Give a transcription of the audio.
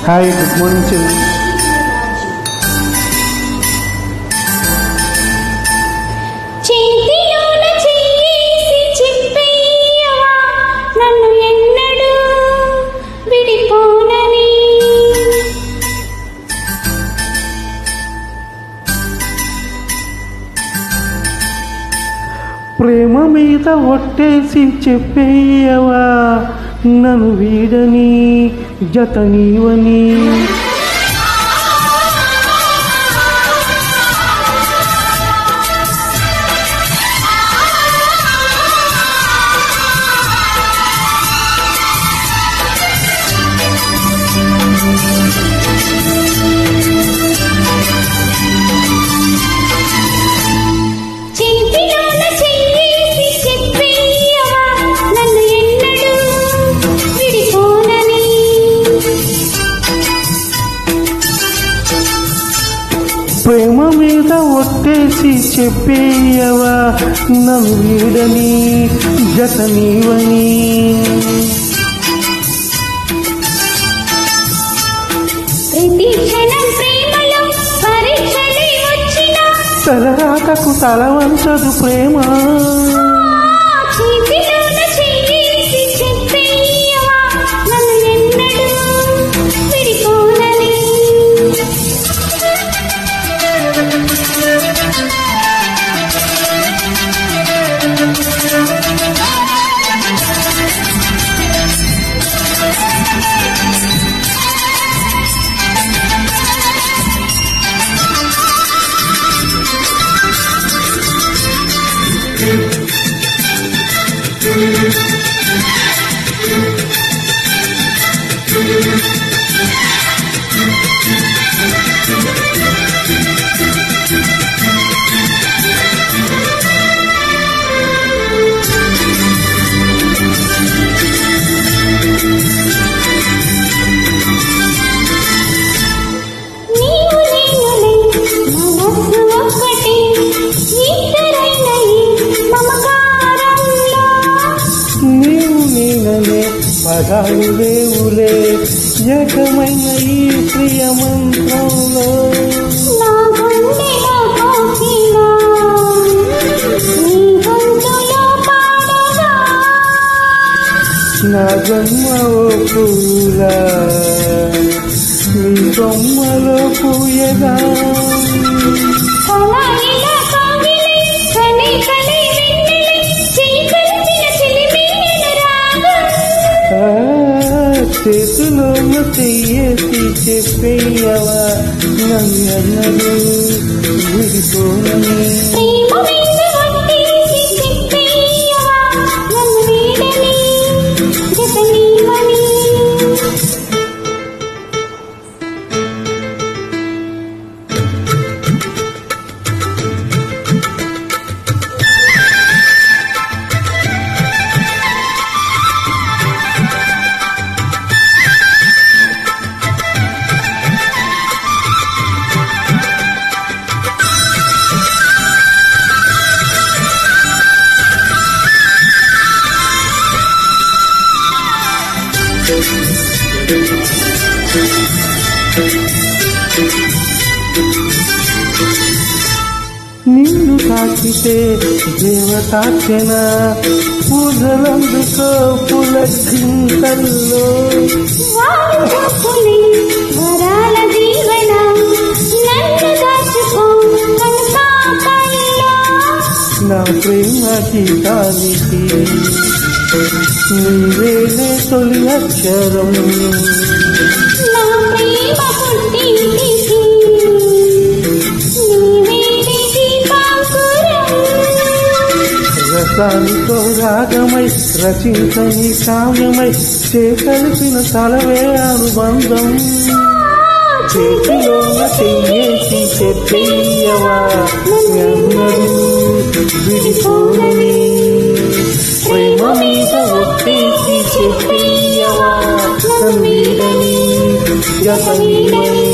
Hi, good morning చెల్లి. ప్రేమ మీద ఒట్టేసి చెప్పేయవా నన్ను వీడని జత నీవని. ప్రేమ మీద ఒట్టేసి చెప్పేయవా నన్ను వీడని జత నీవని. తలరాతకు తల వంచదు ప్రేమ. పదాలు లేవులే ఏకమైన ఈ ప్రియ మంత్రంలో. నా జన్మ ఓ పూలా నీ బొమ్మలో పూయగా. చేతిలో చెయ్యేసి చెప్పేయవా నన్నడు విడిపోనని. నిన్ను తాకితే దేవతార్చన పూజలందుకో పులకింతల్లో. నా ప్రేమ గీతానికి నీవేలే తొలి అక్షరం. రసానితో రాగమై రచించని కావ్యమై చేకలిపిన తలవే అనుబంధం. చేతిలో చెయ్యేసి చెప్పేయవా ఎన్నడూ విడిపోనని. ప్రేమ మీద ఒట్టేసి చెప్పేయవా నన్ను వీడని జత నీవని.